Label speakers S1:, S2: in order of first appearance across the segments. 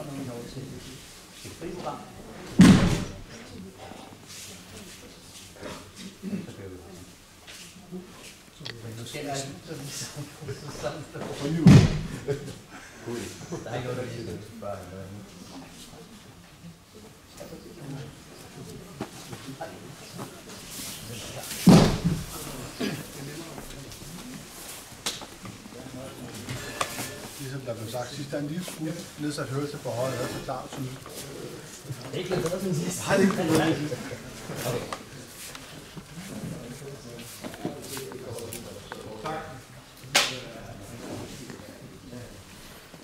S1: og når vi når til et friprogram. Nu skal jeg sådan der er ikke noget, der lige skal spørge.
S2: Ligesom der blev sagt sidst, der er en lille smule nedsat hørelse på højre, og så klart tydeligt.
S1: Det er ikke lidt bedre siden sidst.
S2: Nej, det er ikke bedre siden sidst.
S1: Okay.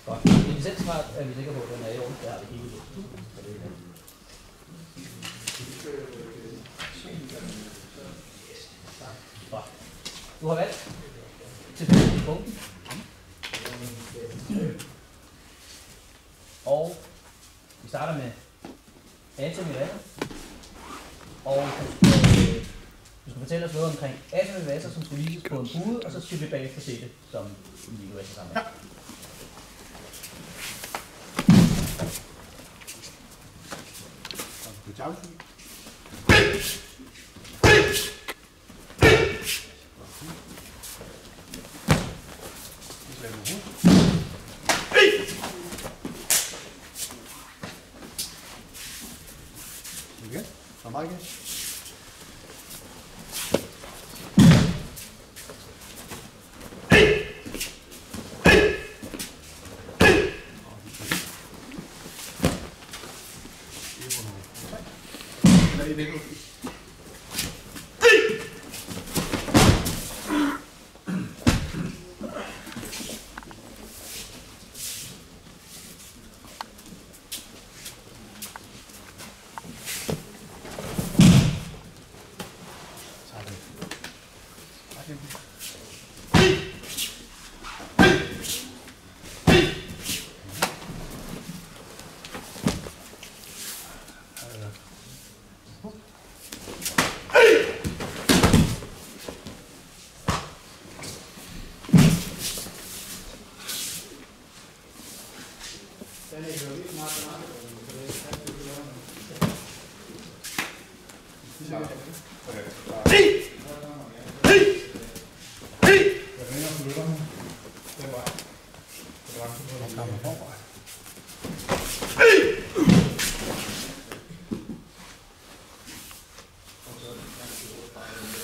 S1: Godt. En licensfart er vi sikre på, at den er i orden. Der har vi kigget på. Godt. Du har valgt tilfældig punkten. Og vi starter med atom i vandet. Og du skal fortælle os noget omkring atom i vasser, som skal vises på en pude, og så skal vi bagefter se det som en mikrovasser sammen. Ja.
S2: Igen. Og mig igen.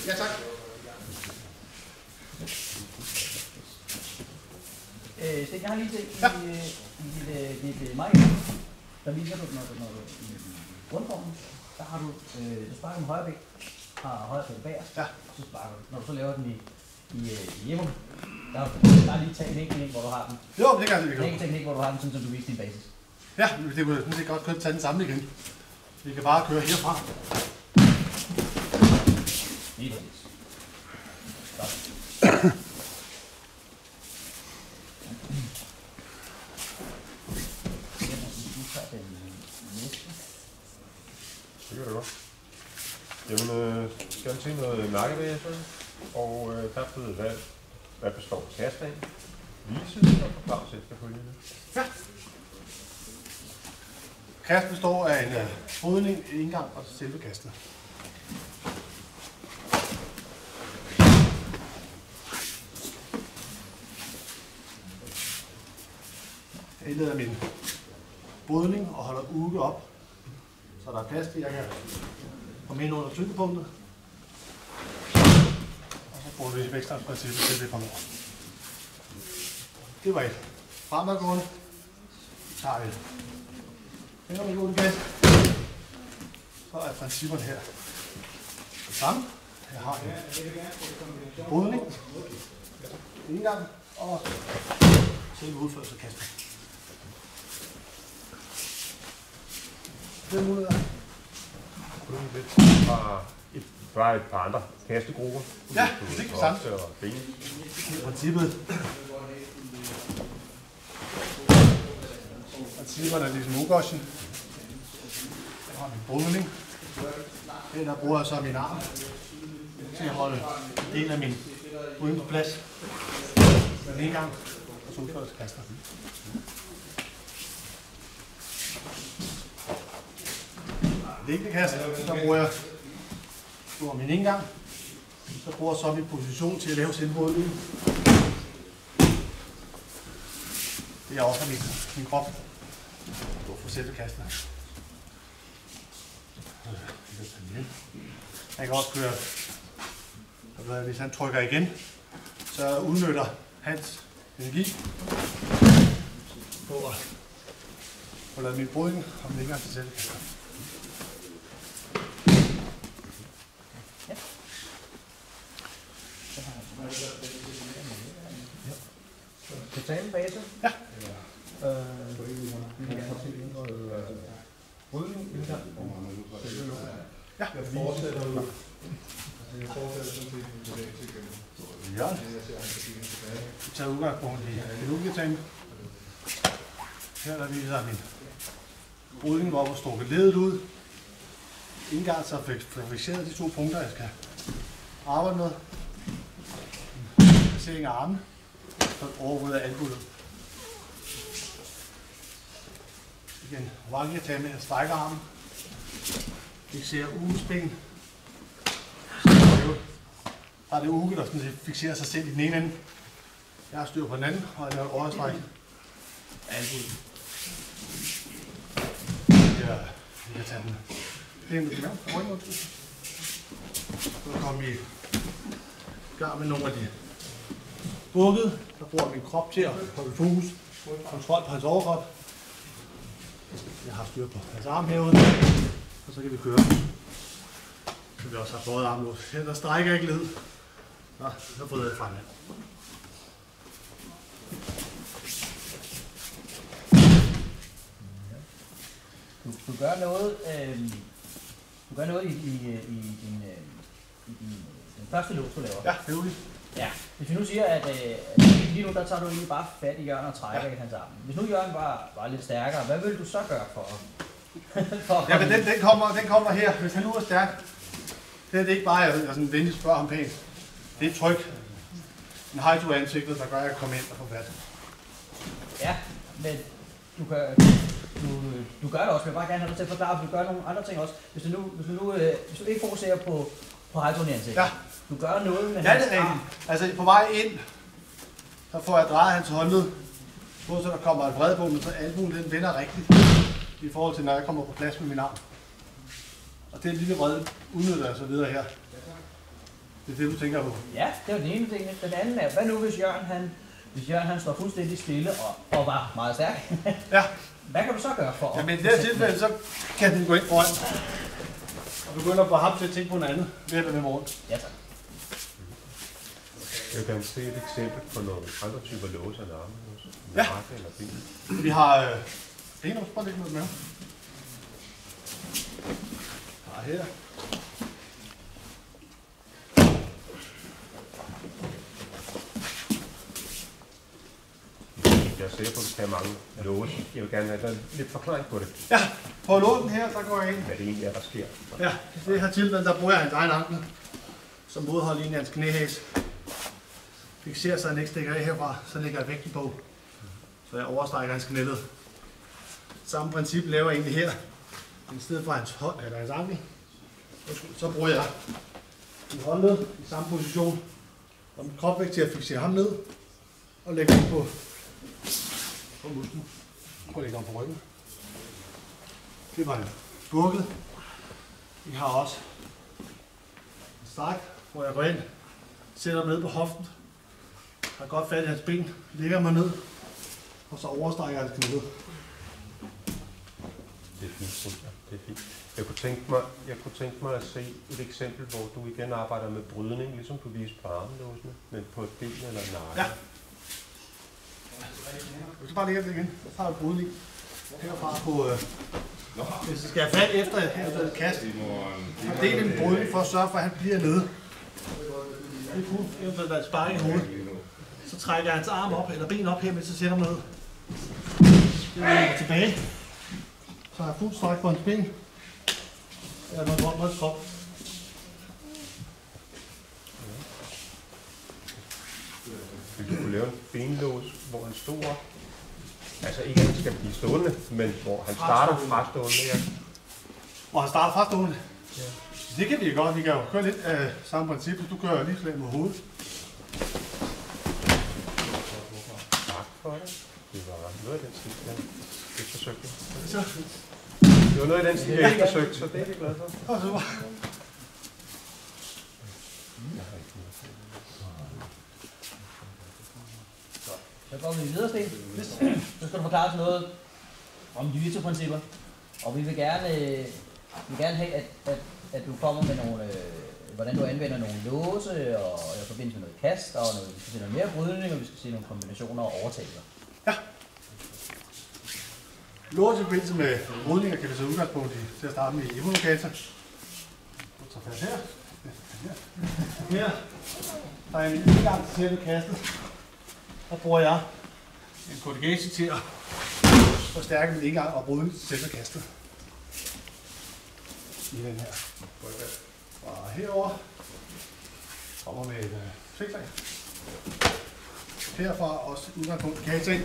S3: Ja, tak.
S1: Sten, jeg har lige set i dit mic, der viser du, når du i grundformen, der har du sparker med højre ben, har højre ben bagerst, ja. Og så sparker du. Når du så laver den i hjemme, der har du bare lige taget en enkelt hvor du har den.
S2: Jo, det kan jeg
S1: en enkelt teknik, hvor du har den, sådan som du viser din basis.
S2: Ja, det kunne jeg godt kunne tage den samme igen. Vi kan bare køre herfra.
S1: Lige præcis. Godt.
S4: Det gør det godt. Jamen, skal vi se noget nakkebevægelse, og der er blevet valgt, hvad består kast af, vise og forklare efterfølgende.
S2: Ja. Kast består af en brydning, indgang og selve kastet. Jeg indleder min brydning og holder uge op, så der er plads til, at jeg kan komme ind under tyngdepunktet. Og så bruger vi vækstafsprincippet til det kommer over. Det var et fremadgående. Så tager vi fingermængde kast. Så er principperne her det samme. Jeg har en brydning, indgang og selve udførelse af kastet. Det er muligheder.
S4: Bare et par andre kastegrupper.
S2: Ja, det er sandt.
S4: Det
S2: er princippet. Principperne er ligesom Ugoshen. Jeg har min brydning. Den der bruger jeg så min arm til at holde en del af min brydning på plads. Med en gang, og så udføres kaster. Længdekasse, så bruger jeg min indgang. Så bruger jeg så min position til at lave selvmålingen. Det er også min krop. Gå for selvkasten. Jeg kan også køre, hvis han trykker igen, så udnytter hans energi på at lade min brydning komme længere til selvkasten.
S1: Totalen base?
S2: Ja.
S1: Rydning, indgang.
S2: Ja.
S3: Jeg fortsætter sådan set en bevægelse igen.
S2: Ja. Vi tager udgangspunkt i lukketegn. Her der viser jeg min brydning, hvor jeg strukket ledet ud. Indgang så fikset de 2 punkter, jeg skal arbejde med. Placering af armen. Så overrydder albuet. Igen, vangetagen med at strække armen. Fixerer ugens ben. Der er det uge, der fixerer sig selv i den ene ende. Jeg har styr på den anden, og jeg laver et overstræk. Albuet. Ja, vi kan tage den. Det er en lille ryggen. Så kommer vi i gang med nogle af de bukket. Så bruger jeg min krop til at holde fokus. Kontrol på hans overkrop. Jeg har styr på hans armhævede. Og så kan vi køre. Så vi også har både armlås. Her der strækker jeg ikke led. Nå, så bryder jeg frem.
S1: Du gør noget, i den første lås, du laver.
S2: Ja, det er muligt.
S1: Ja, hvis vi nu siger, at lige nu der tager du egentlig bare fat i Jørgen og trækker i hans arm. Hvis nu Jørgen var lidt stærkere, hvad vil du så gøre for
S2: Ja, men den kommer her, hvis han nu er stærk. Det er det ikke bare, jeg sådan venligt spørger ham pænt. Det er et tryk. En hejdu ansigtet, der gør, at jeg kommer ind og får fat.
S1: Ja, men du gør det også, men jeg vil bare gerne have dig til at forklare, for du gør nogle andre ting også. Hvis du ikke fokuserer på hejdu i ansigtet. Ja. Du gør noget med
S2: hans arm. Altså på vej ind, så får jeg drejet hans håndled, så der kommer et vred på, men så albuen den vender rigtigt i forhold til, når jeg kommer på plads med min arm. Og det lille vred udnytter jeg så videre her. Det er det, du tænker på?
S1: Ja, det var den ene ting. Den anden er, hvad nu hvis Jørgen han står fuldstændig stille og var meget stærk?
S2: Ja.
S1: Hvad kan du så gøre for?
S2: Jamen i det her tilfælde, så kan den gå ind foran. Og begynder på ham til at tænke på noget andet. Ved at bevæge rundt.
S1: Ja, tak.
S4: Jeg kan se et eksempel på nogle andre typer låse af arme.
S2: Ja.
S4: Eller ben.
S2: Vi har en også bare lidt noget med. Her.
S4: Jeg ser på, at du kan mange låse. Jeg vil gerne have lidt forklaring på det.
S2: Ja, på låsen her, der går jeg ind.
S4: Hvad det egentlig er, der sker.
S2: Ja, det her tilfælde, der bruger jeg hans egen ankel som modhold ind i hans knæhæs. Fixerer så han ikke stikker af herfra, så lægger jeg vægten på. Så jeg overstrækker hans knæled. Samme princip laver jeg egentlig her. I stedet for hans hånd eller hans ankel. Så bruger jeg en håndled i samme position. Og min kropvægt til at fixere ham ned. Og lægge ham på musklen. Prøv at lægge ham på ryggen. Det var bukket. Vi har også en stræk, hvor jeg går ind, sætter ham ned på hoften. Har godt fat i hans ben, lægger mig ned, og så overstrækker jeg hans knæ.
S4: Det er fint, det er fint. Jeg kunne tænke mig at se et eksempel, hvor du igen arbejder med brydning, ligesom du viste på armlåsene, men på et ben eller en nakke.
S2: Ja. Jeg skal bare lægge det igen. Så tager jeg brydning herfra på... Hvis jeg skal have fat efter et kast, så deler jeg min brydning for at sørge for, at han bliver nede. Det kunne eventuelt være et spark i hovedet. Så trækker jeg hans arm op, eller ben op her, mens jeg sætter ham ned. Det er tilbage. Så har jeg fuld stræk på hans ben. Eller noget rundt på hans krop.
S4: Vil du kunne lave en benlås, hvor han stod op, Altså ikke at han skal blive stående, men hvor han starter fra stående. Ja.
S2: Hvor han starter fra stående? Ja. Det kan vi godt. Vi kan jo køre lidt af samme princip. Du kører lige slag mod hovedet.
S4: Tak for det. Det var noget af den stil, jeg eftersøgte.
S2: Så.
S4: Det var noget af den stil, jeg eftersøgte, så det er vi glade for.
S2: Super.
S1: Så går vi videre, Sten. Så skal du forklare os noget om jiu-jitsu-principper. Og vi vil gerne have, at du kommer med nogle, hvordan du anvender nogle låse, og i forbindelse med noget kast, og noget, vi skal se noget mere brydning, og vi skal se nogle kombinationer og overtagelser.
S2: Ja. Låse i forbindelse med brydninger kan vi så udgangspunkt til at starte med evolukator. Du tager fast her. Her. Der er en indgang til selve kastet. Der bruger jeg en korrigation til at forstærke min indgang og brydning til selve kastet. I den her. Og herover kommer med et svikslag. Herfra også udgangspunkt kan jeg se.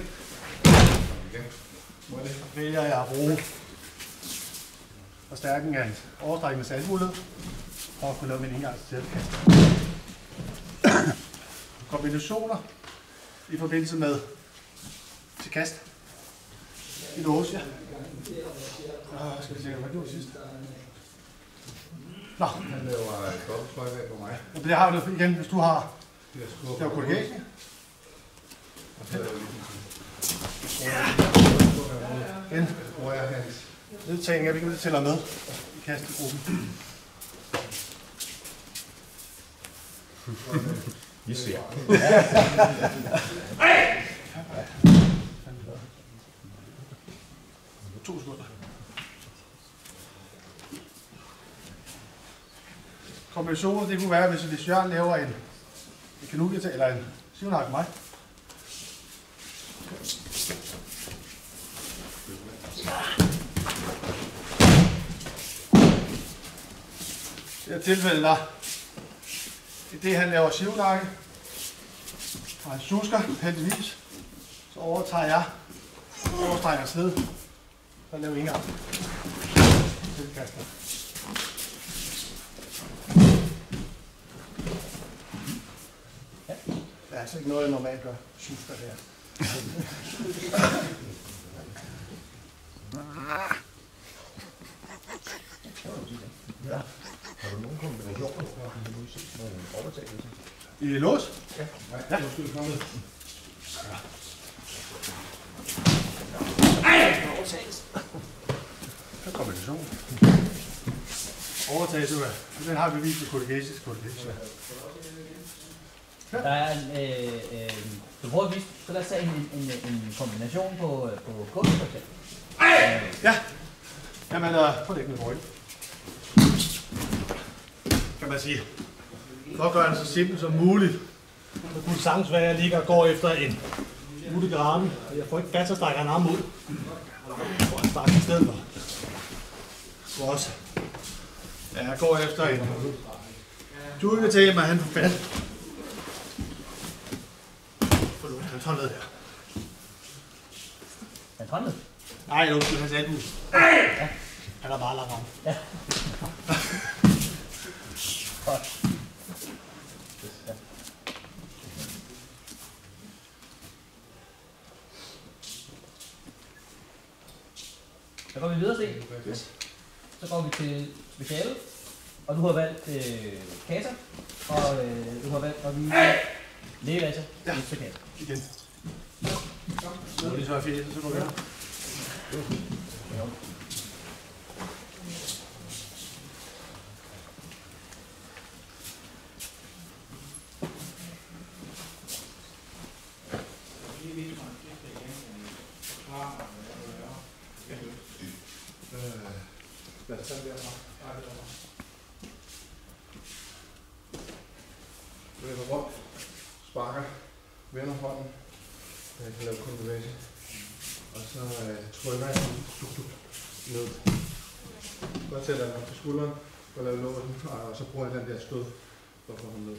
S2: Vælger jeg at bruge forstærkning af en overstrækkende salgmulighed for at kunne lave min indgang til selve kastet. Kombinationer i forbindelse med til kast. I låse, ja. Skal vi se, hvad gjorde sidst? Nå.
S3: Han laver et dobbeltsløg af på mig.
S2: Det har du igen, hvis du har lavet korrigation.
S3: Og så laver jeg
S2: Igen.
S3: bruger jeg hans.
S2: Nedtagning af, hvilket tæller med i kastegruppen.
S4: Vi ser.
S2: 2 sekunder. Kombinationer, det kunne være, hvis Jørgen laver en kanulje eller en sivnak af mig. I det tilfælde der, i det han laver sivnakke, og han susker heldigvis, så overtager jeg overstrækker sned, så laver vi indgang. Tilkaster. Der er altså ikke noget, jeg normalt gør. Susker der.
S4: Ja. Har du nogle kombinationer for nogle overtagelser?
S2: I lås?
S3: Ja.
S2: Ja.
S3: Nu skal vi komme med.
S1: Overtagelse.
S2: Så kombination. Overtagelse, den har vi vist med kollegiatisk kollegiatisk.
S1: Der er du prøver at vise, så lad os tage en kombination på kunst for eksempel.
S2: Ja. Jamen, prøv at lægge med ryggen. Kan man sige. For at gøre det så simpelt som muligt, så kunne det sagtens være, at jeg ligger og går efter en udegraven, og jeg får ikke fast, så strækker en arm ud. Og jeg starter i stedet for. For os. Ja, jeg går efter en djurke til mig, han får fat. Forlåt, hans håndled her.
S1: Hans håndled?
S2: Nej, undskyld, hans albue. Ja. Han er meget lang arm.
S1: Ja. Godt. Ja. Så går vi videre, Sten. Yes. Så går vi til specialet, og du har valgt kata, og du har valgt at vise lægelasser til kata.
S2: Igen. Så det så er fint, så går vi her.
S3: Lad os tage det derfra. Løber rundt, sparker, vender hånden, jeg kan lave konversation, og så trykker jeg ned. Så tæller jeg op til skulderen, og laver låsen, og så bruger jeg den der stød for at få ham ned.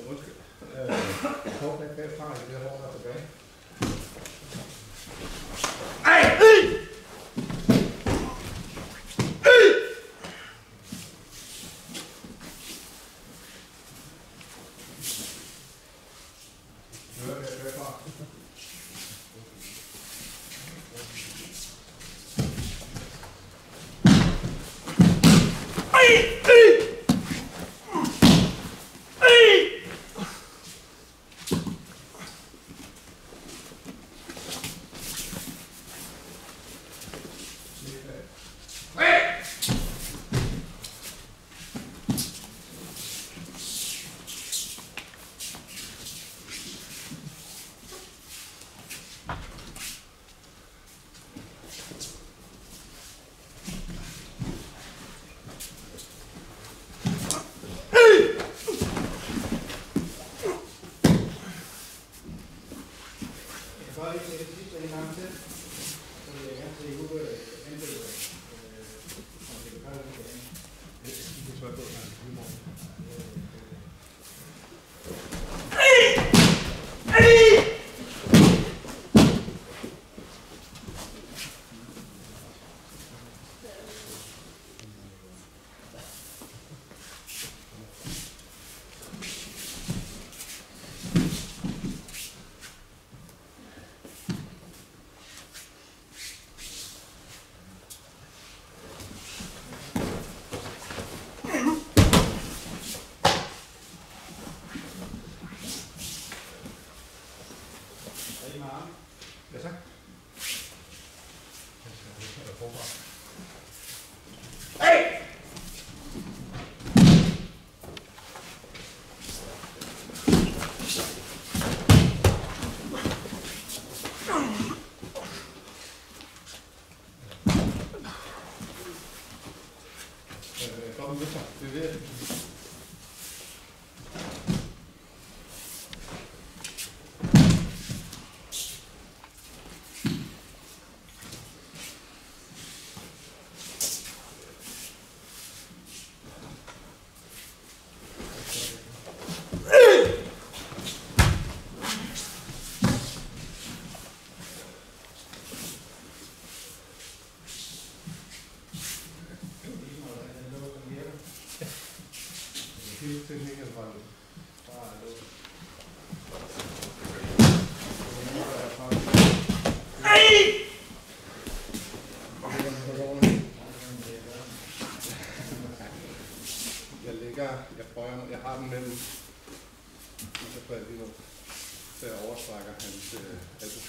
S3: Undskyld. Hov, bagfra i det her hår der tilbage. Ja, tak. Hey! Kom med sig. Det er det. Teknikken fra jeg har den mellem, så får jeg lige nu, så jeg overstrækker hans albu.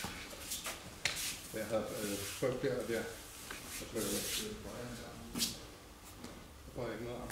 S3: Så jeg havde tryk der og der, så trykker jeg. Så får jeg ikke noget af.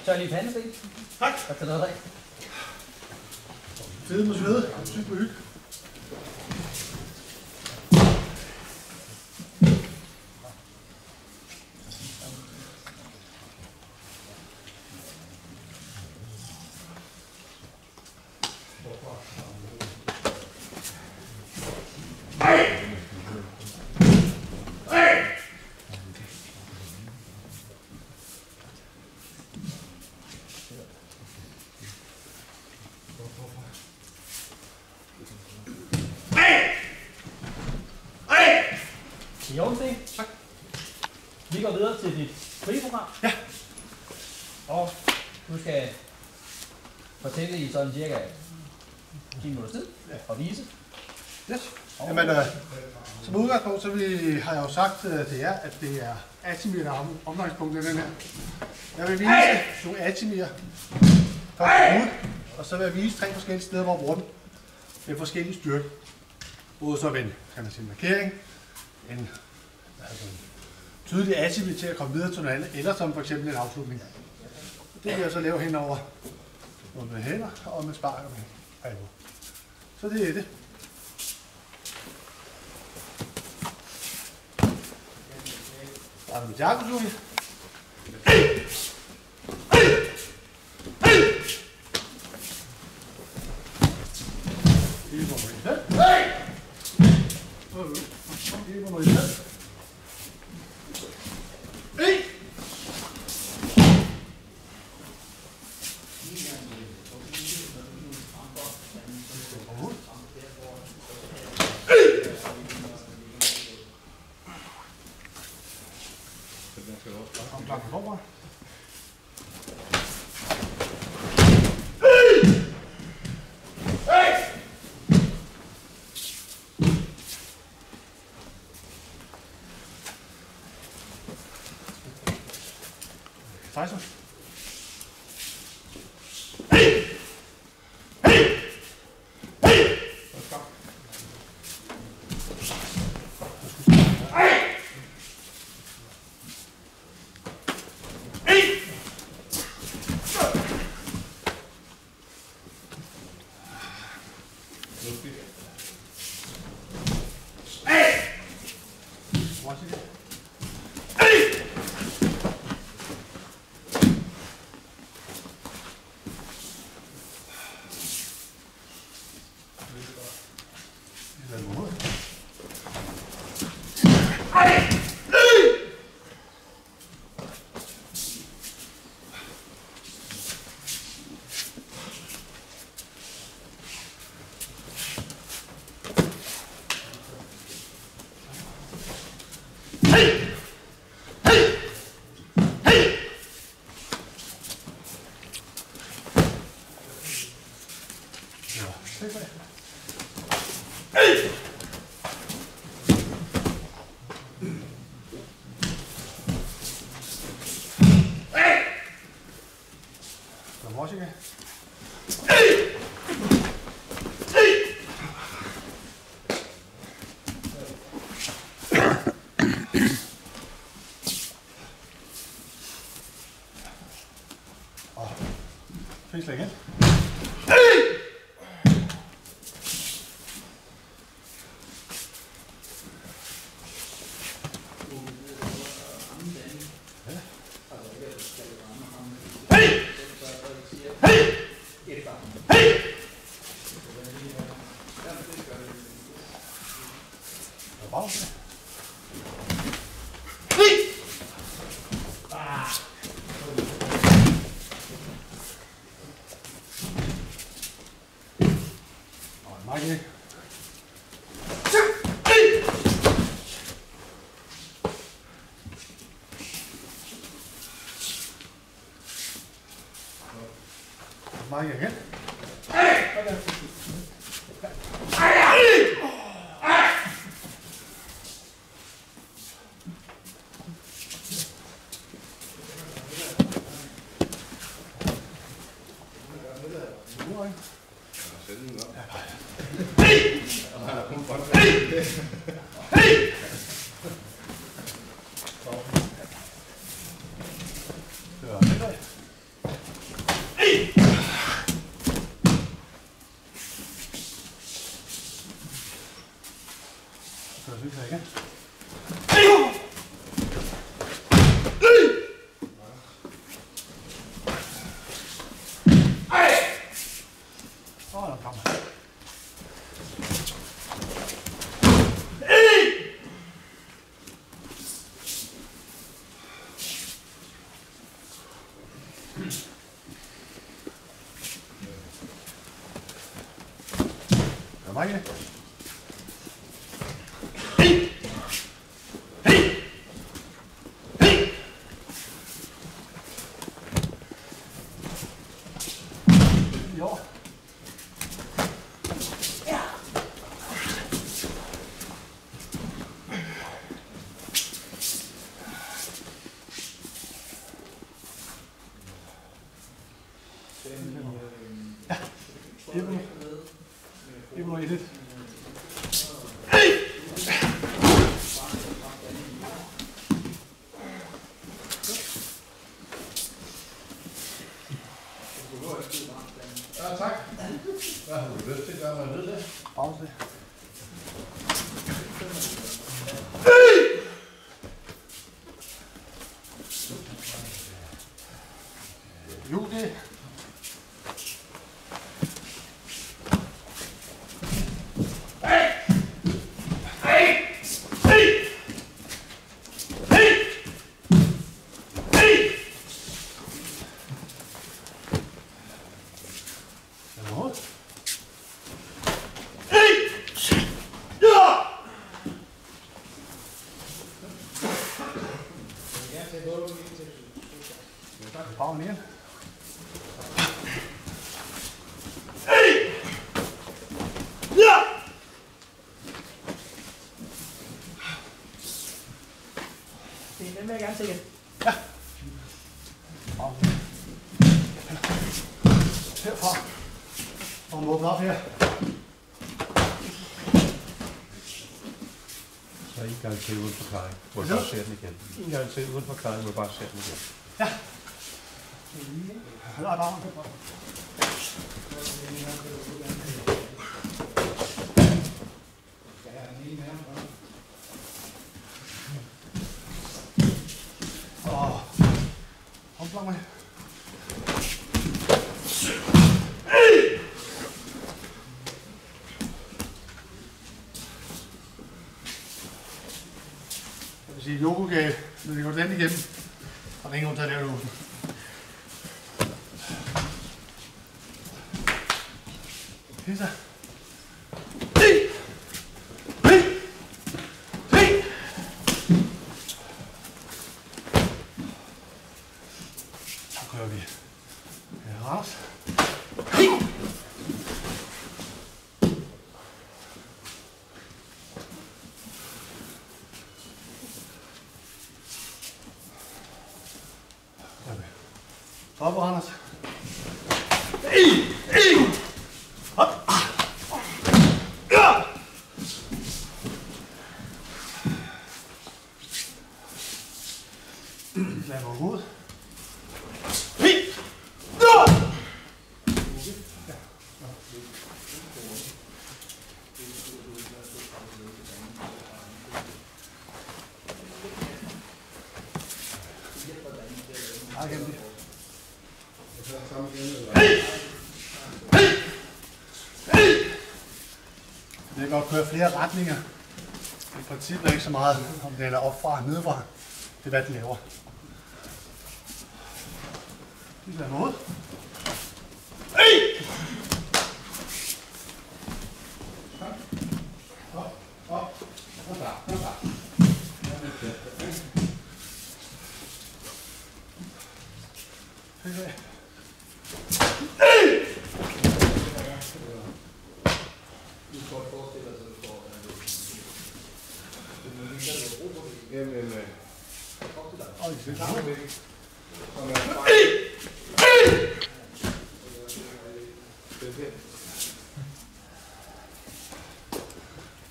S1: Så lige pandesten.
S2: Tak.
S1: Tak til dig.
S2: Fede med svede. Sygt på hygge.
S1: I orden, Sten? Tak. Vi går videre til dit frie-program.
S2: Ja.
S1: Og du skal fortælle i sådan cirka 10 minutters tid og vise.
S2: Yes. Jamen, som udgangspunkt, så har jeg jo sagt til jer, at det er Atimir'er, der er omdrejningspunktet i den her. Jeg vil vise nogle Atimir'er først ud, og så vil jeg vise 3 forskellige steder, hvor jeg bruger den med forskellige styrke. Både så ved en, kan man sige, markering, en tydelig Atimir til at komme videre til noget andet, eller som for eksempel en afslutning. Det vil jeg så lave henover med hænder og med spark og med alvor. Så det er det. Der er mit jakkesuge. Tyson. Frislag igen. Mike. Mike igen. Mike. Ja. 1-1.
S3: Ja, tak. Hvad har du lyst til at gøre mig ved det?
S2: Pause. Julie. Power igen.
S1: Den vil jeg gerne se igen.
S2: Ja. Herfra. Og åbne op her.
S4: Så en gang til uden forklaring. Må jeg bare se den igen. En gang til uden forklaring. Må jeg bare se den igen.
S2: Ja. Nej, bare. Omflang med. Jeg vil sige, Joko gav, når vi går den igennem, og der er ingen grund til at lave det. Pizza. Så kører vi Randers. Op på Randers. Lad mig ud. Det kan godt køre flere retninger. I princippet er ikke så meget, om det er opfra og nedefra. Det er hvad den laver. Vi lader noget.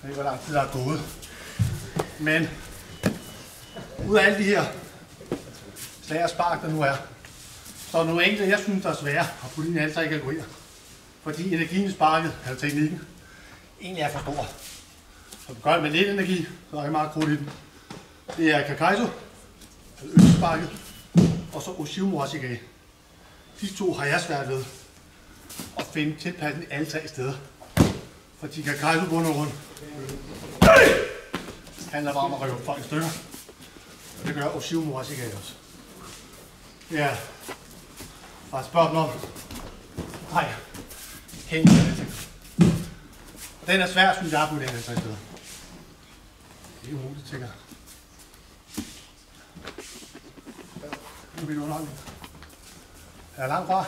S2: Jeg ved ikke, hvor lang tid der er gået. Men ud af alle de her slag og spark, der nu er, så er der nogle enkelte, jeg synes, der er svære at putte ind i alle tre kategorier. Fordi energien i sparket, eller teknikken, egentlig er for stor. Så du gør det med lidt energi, så er der ikke meget krudt i den. Det er Kakaizo, altså østesparket, og så Oshiumo Ashigage. De to har jeg svært ved at finde tilpasning alle tre steder. Fordi Kakaizo bund og grund handler bare om at rive folk i stykker. Og det gør Oshiumo Ashigage også. Ja, bare spørg dem om. Nej, hæng med det. Den er svær, synes jeg, at putte ind alle tre steder. Det er umuligt, tænker jeg. Nu bliver det underholdning. Er jeg langt fra?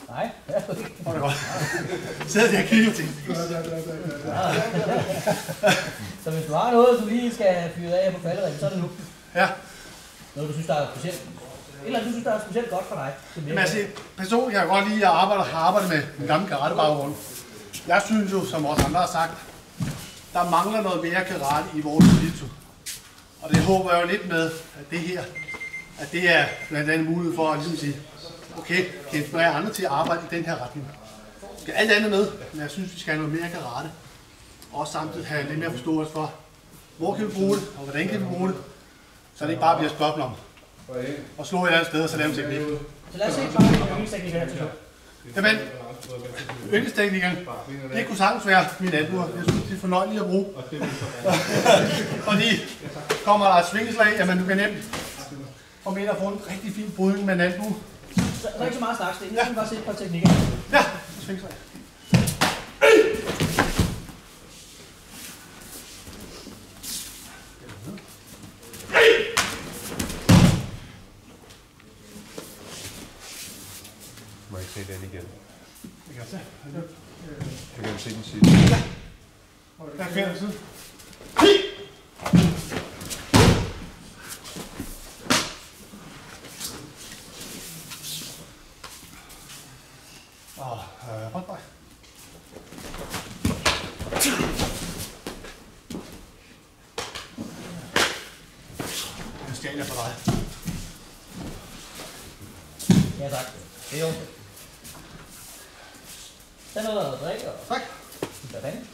S1: Nej, det er ikke.
S2: Hvor er det godt. Sidder der og kigger til.
S1: Så hvis du har noget, du lige skal fyre af på falderækken, så er det nu.
S2: Ja.
S1: Noget, du synes, der er specielt. eller du synes, der er specielt godt for dig?
S2: Men altså, personligt kan jeg godt lide at arbejde med den gamle karate-baggrund. Jeg synes jo, som også andre har sagt, der mangler noget mere karate i vores jiu-jitsu. Og det håber jeg jo lidt med, at det her, at det er blandt andet mulighed for at ligesom sige, okay, kan inspirere andre til at arbejde i den her retning. Vi skal alt andet med, men jeg synes, vi skal have noget mere karate. Og også samtidig have lidt mere forståelse for, hvor kan vi bruge det, og hvordan kan vi bruge det, så det ikke bare bliver et spørgsmål om at slå et andet sted, og så lave en teknik.
S1: Så lad os se bare yndlingsteknikker her til slut.
S2: Jamen, yndlingsteknikkerne, det kunne sagtens være mine albuer. Jeg synes, det er fornøjeligt at bruge. Fordi kommer der et svingeslag, jamen du kan nemt komme ind og få en rigtig fin brydning med en albue.
S1: Så er ikke så meget slags, det er egentlig bare se et par teknikker.
S2: Ja, svingeslag.
S4: Må jeg ikke se den igen?
S2: Jeg kan se.
S4: Jeg kan se den sidste.
S2: Ja. Jeg kan den side. Og frontbøj. Jeg stjæler for dig.
S1: Ja tak, det er jo. Tag noget at drikke og...
S2: Tak.
S1: Hvordan?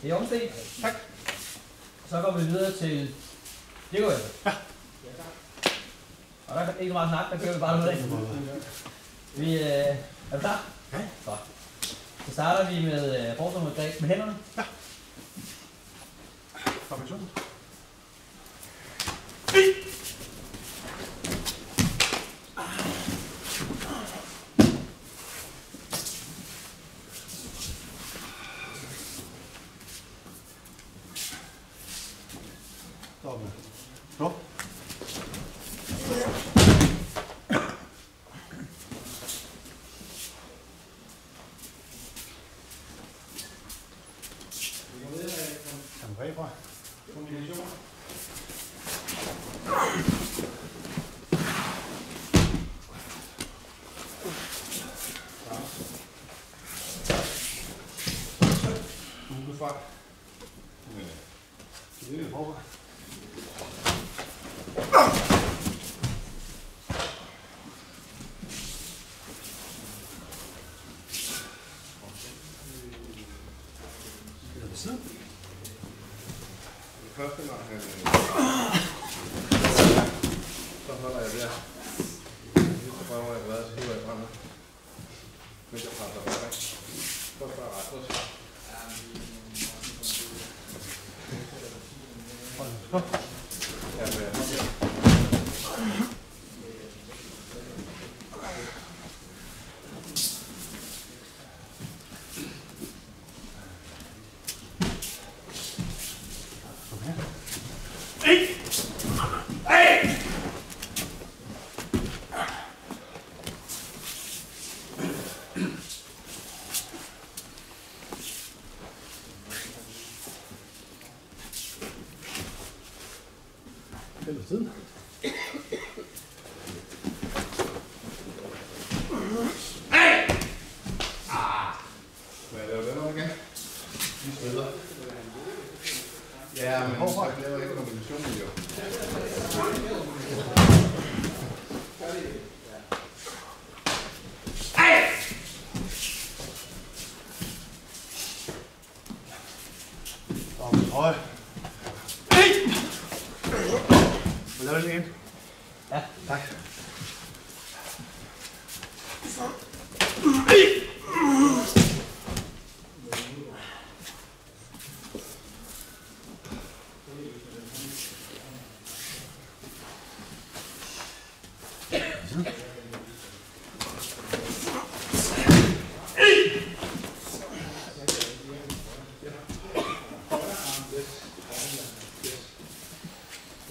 S1: Det er Jomsten.
S2: Tak.
S1: Så går vi videre til Diego. Ja. Og der er ikke meget snak, der kører vi bare noget af. Er du klar?
S2: Ja.
S1: Godt. Så starter vi med forsvar mod greb med hænderne.
S2: Ja. Formation. Stop. Bagfra. Kombination.
S3: Udefra.
S2: Det er forfra.
S3: Første gang han så holder jeg der. Så prøver jeg at være så hiver jeg fremad. Mens jeg presser op. Først bare ret.
S2: Eller siden.
S3: Må jeg lave den over igen? Vi spiller. Ja, men så laver jeg ikke kombinationen jo.
S2: Høj. Vil du lave det igen?
S1: Ja.
S2: Tak.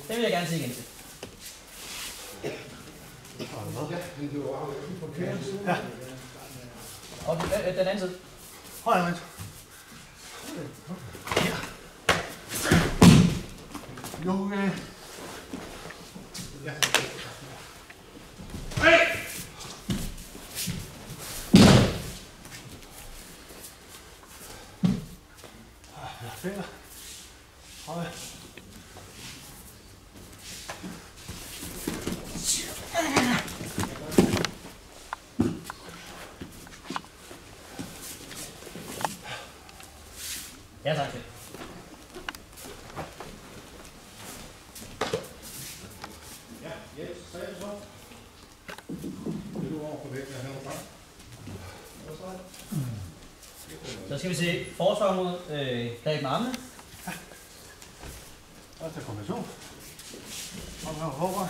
S1: Det vil jeg gerne se igen til.
S2: Ja.
S1: Og den anden side.
S2: Højre venstre. Her. Yoga. Ja. Hey! Finger. Højre.
S1: Ja, tak.
S3: Ja, yes, så er det så. Vil du over på vægten og hænge frem?
S1: Så skal vi se forsvar mod greb med armene.
S2: Første kombination. Og så håber.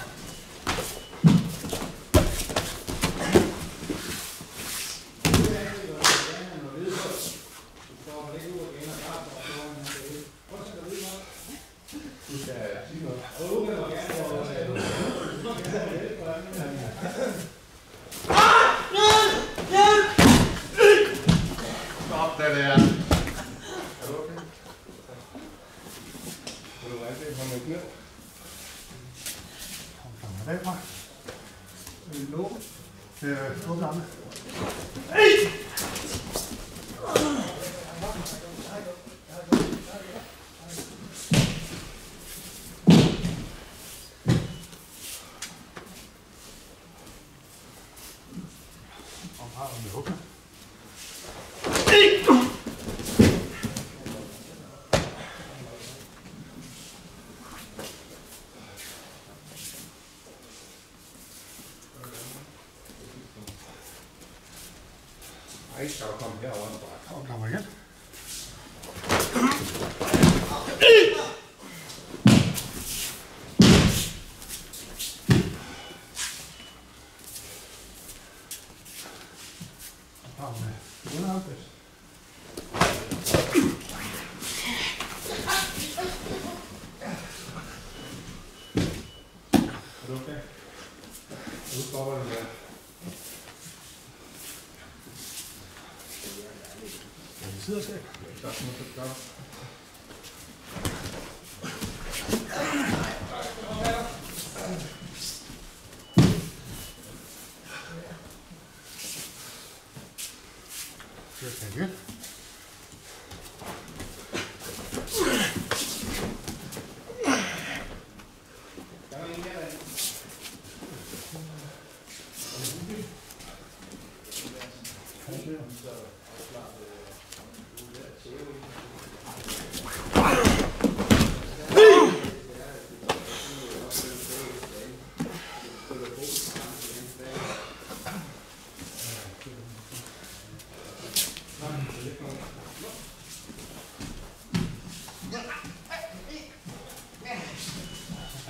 S3: Stop det der. Er du okay? Vil du rigtig komme med knæ?
S2: Kom frem bagfra. Lukke. Åbne armene. Og armene åbne.
S3: Ej, skal du komme herover?
S2: Og kommer igen. Armene underarmene.
S3: Er du okay? Nu stopper den der.
S2: Siderskab.
S3: Tak, må du gøre.
S2: Siderskab igen.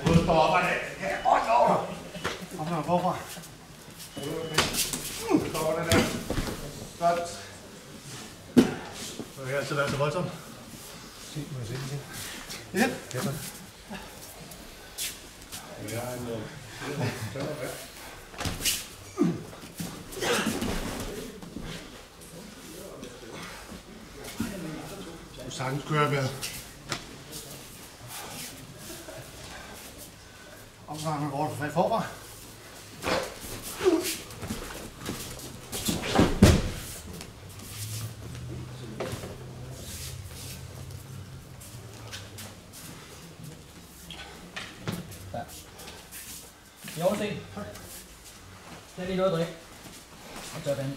S3: Nu stopper det.
S2: Og så forfra.
S3: Nu stopper det der. Godt.
S2: Så kan altid være så voldsomt.
S4: Se, må jeg se det?
S2: Ja.
S4: Ja, så.
S3: Jeg har en tønder bag.
S2: Du sagtens kører med. Omgangen går for fat forfra.
S1: I oversen. Det er lige noget at drikke. Og tør vand.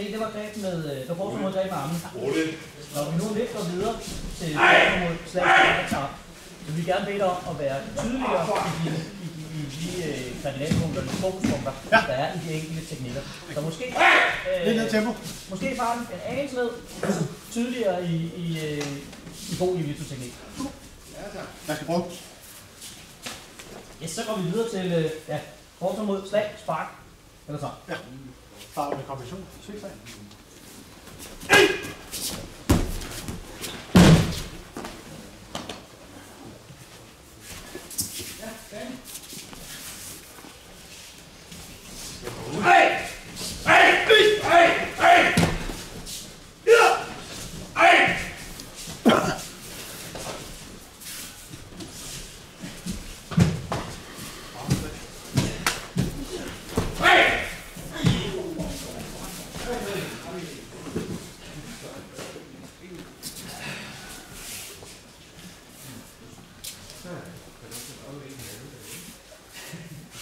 S1: Sten, det var greb med, der forsvar mod greb med armen. Når vi nu lidt går videre til forsvar mod slag, så vi gerne bede dig om at være tydeligere i de kardinalpunkter, de fokuspunkter, der er i de enkelte teknikker. Så måske
S2: lidt ned tempo.
S1: Måske bare en anelse ned, tydeligere i god jiu-jitsu-teknik.
S2: Jeg skal prøve.
S1: Yes, så går vi videre til forsvar mod slag, spark, eller så.
S2: Ja. Starter med kombination. Zigzag.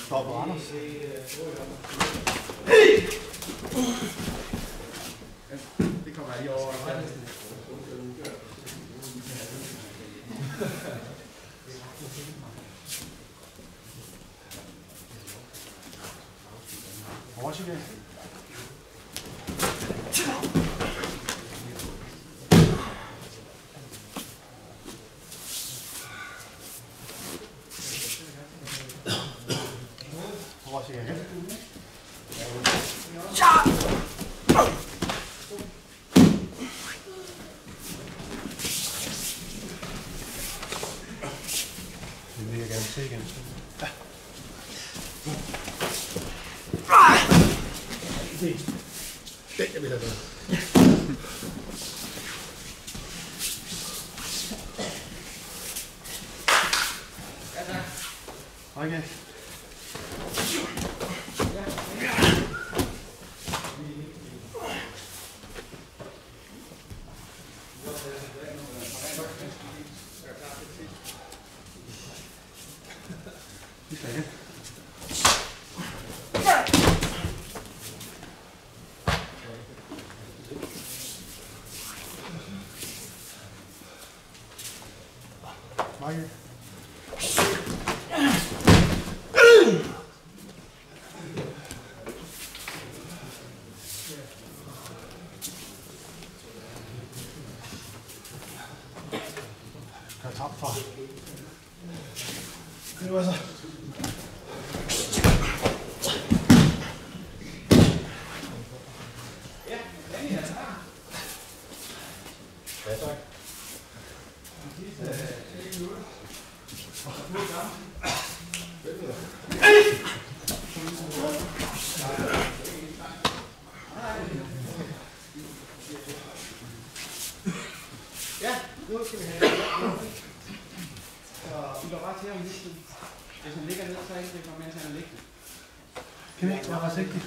S2: Stopper Anders.
S3: Det kommer jeg lige over.
S2: Oversigt.
S4: Det vil jeg gerne se igen.
S2: Det kan vi have været. Okay. Vi skal igen. Okay. Skal jeg tabe for? Det var så.
S3: Ja, nu skal vi have det. Så vi går bare til ham lige. Hvis han ligger ned, så er det ikke mere, så han ligger.
S2: Kan vi ikke være forsigtig?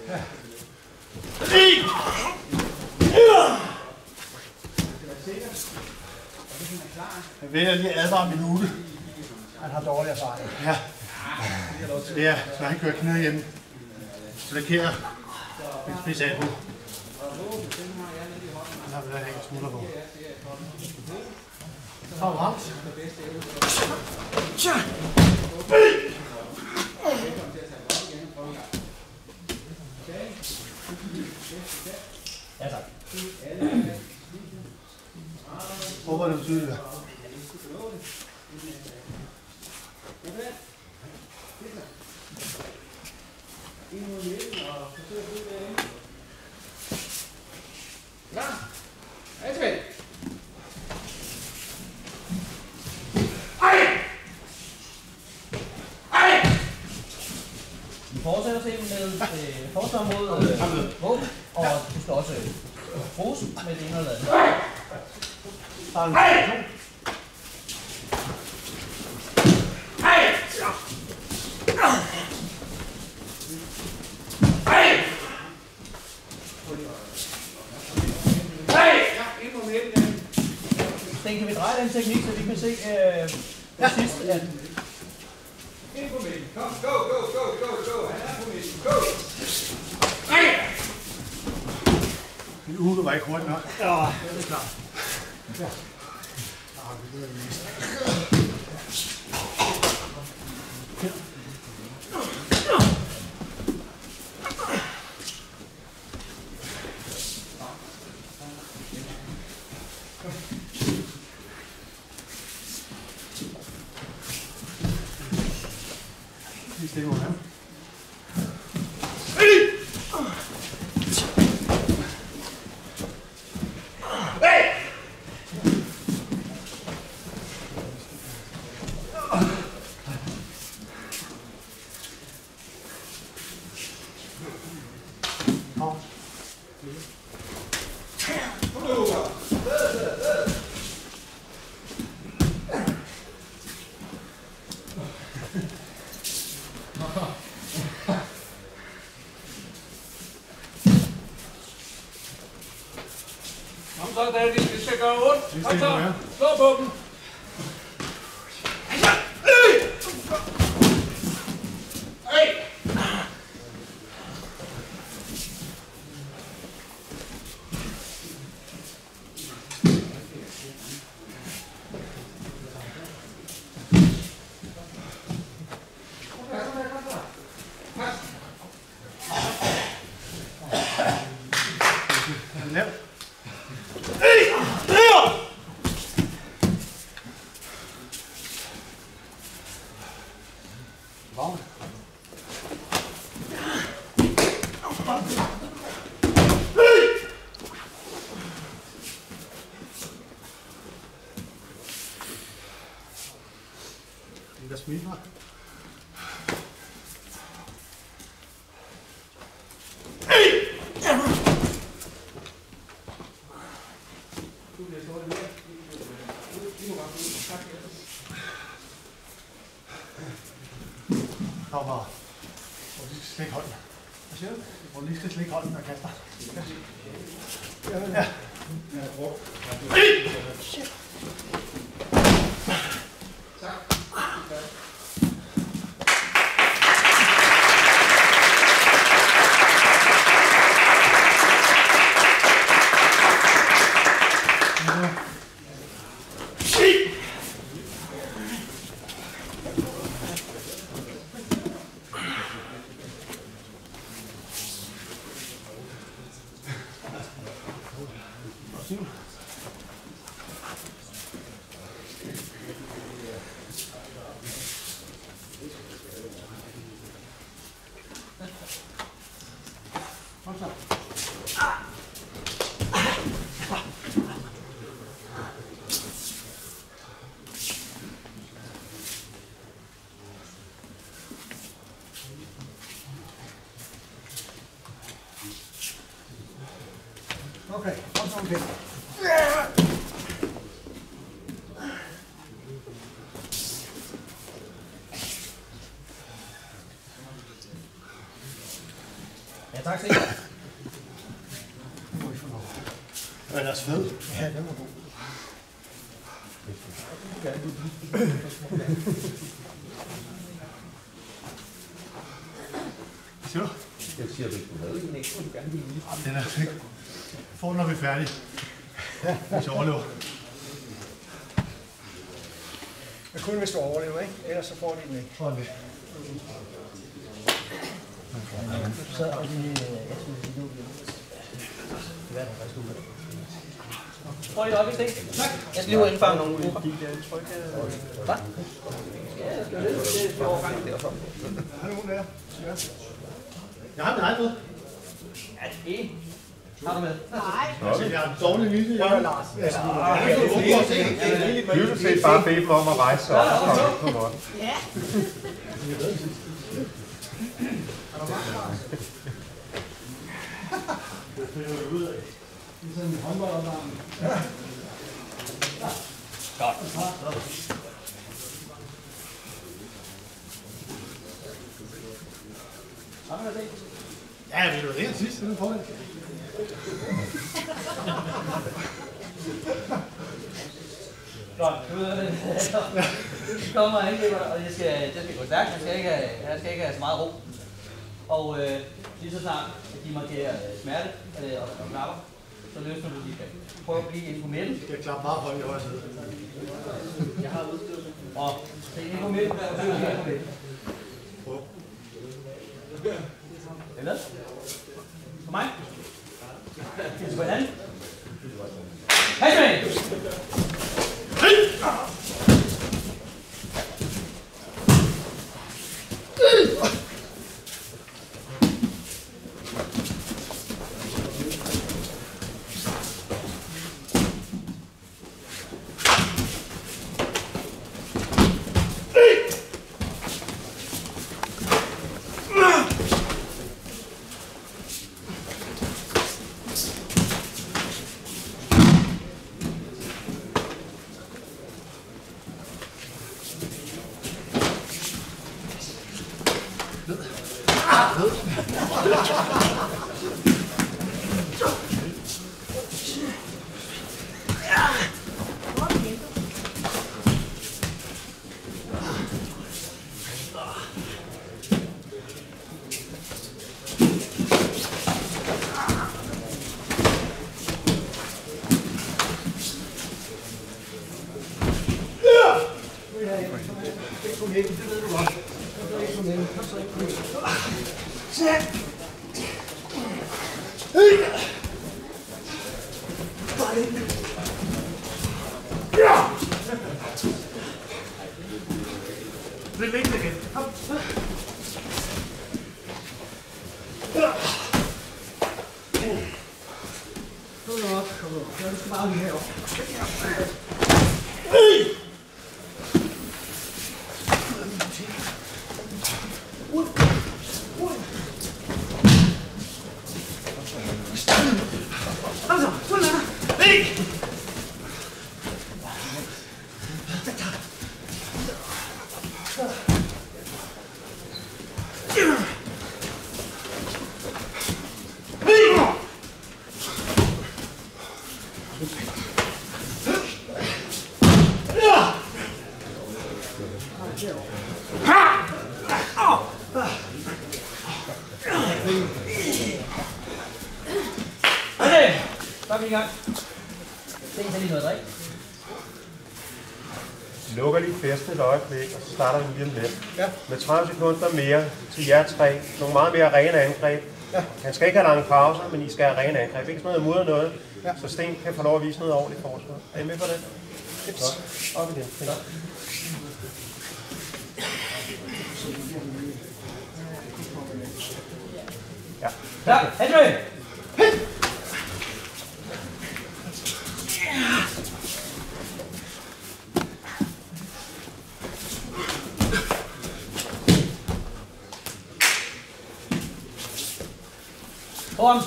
S2: Ja. Jeg vil lige advare min uge. Han har dårlig erfaring. Ja. Ja, så han kører knæ hjemme. Flakerer en spids af på. Der vil jeg hænge smutter på. Så har vi ramt.
S1: Ja, tak.
S2: Håber det betyder det.
S3: Klar? Ansvend!
S1: Vi fortsætter til med forsvar mod våben, og du skal også bruges med det ene eller andet.
S2: Starter med
S1: Sten, kan vi dreje den teknik, så vi kan se sidst, at...
S3: Ind på midten. Kom, go, go, go, go, go. Han er på midten. Go!
S2: Uge var ikke hurtigt nok.
S1: Ja, det er klart.
S2: Ja. Vi gør det meste. Vi stemmer her.
S3: Så Danny, det skal gøre ondt.
S2: Kom så,
S3: slå på dem.
S2: Lav. Wow. Det der smiler. Kommer. Og lige skal slække hånden. Hvad siger du? Og lige skal slække hånden og kaster. Ja. Shit. Kom så. Okay, kom så okay.
S1: Ja, tak se.
S2: Den er sved.
S1: Ja, den var god.
S2: Hvad siger du?
S4: Jeg siger, at du havde en ekstra, du gerne ville lige.
S2: Den er ikke. Får den, når vi er færdige. Ja, hvis jeg overlever.
S5: Men kun hvis du overlever, ikke? Ellers så får de den ikke.
S2: Hold det.
S1: Så er det, jeg synes, det er nu, det er faktisk ud. Prøv lige op i stik. Tak. Jeg skal lige ud og indfange nogle grupper. Hvad? Ja, jeg skal jo det er overgang der.
S2: Har du nogen der? Ja. Jeg har min egen med.
S1: Ja, det har du med?
S2: Nej. Altså, jeg har en dårlig lille. Jeg har Lars.
S4: Du kan set bare bede dem om at rejse sig op og komme på måtten.
S2: Ja. Det finder vi ud af. Det er sådan en håndboldalarm.
S1: Godt.
S2: Ja, det var det sidst, den får det.
S1: Godt, nu er det. Kommer og angriber, og det skal gå stærkt. Han skal ikke have så meget ro. Og lige så snart, at de markerer smerte og knapper, så løsner du lige bag. Prøv at blive inde på midten.
S2: Skal jeg klappe meget højt i højre side?
S1: Jeg har udstyret. Og se inde på midten, og se inde på midten.
S2: Prøv.
S1: Eller? På mig. Til på hinanden. Hej med!
S2: Lidt længere igen. Kom op, kom op. Jeg skal bare lige heroppe.
S1: Okay, så er vi i gang. Se, så lige noget drik.
S4: Lukker lige festen et øjeblik, og så starter vi lige om lidt.
S5: Ja.
S4: Med 30 sekunder mere til jer tre. Nogle meget mere rene angreb.
S5: Ja.
S4: Han skal ikke have lange pauser, men I skal have rene angreb. Ikke sådan noget imod noget,
S5: Ja.
S4: så Sten kan få lov at vise noget ordentligt forsvar. Er I med på det? Godt. Op igen. Ja.
S1: Ja, Henry! Foran!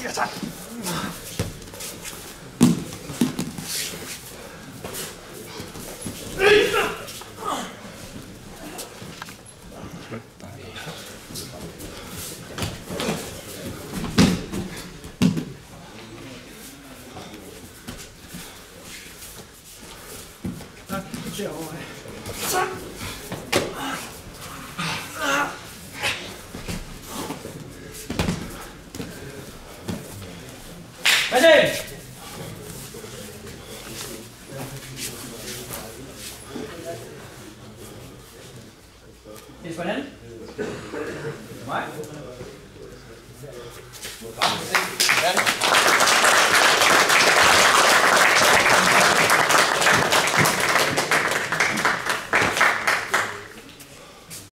S2: Ja, tak. Derovre. Så.
S1: Hvad er det? Fisk på hinanden. Til mig. Ja.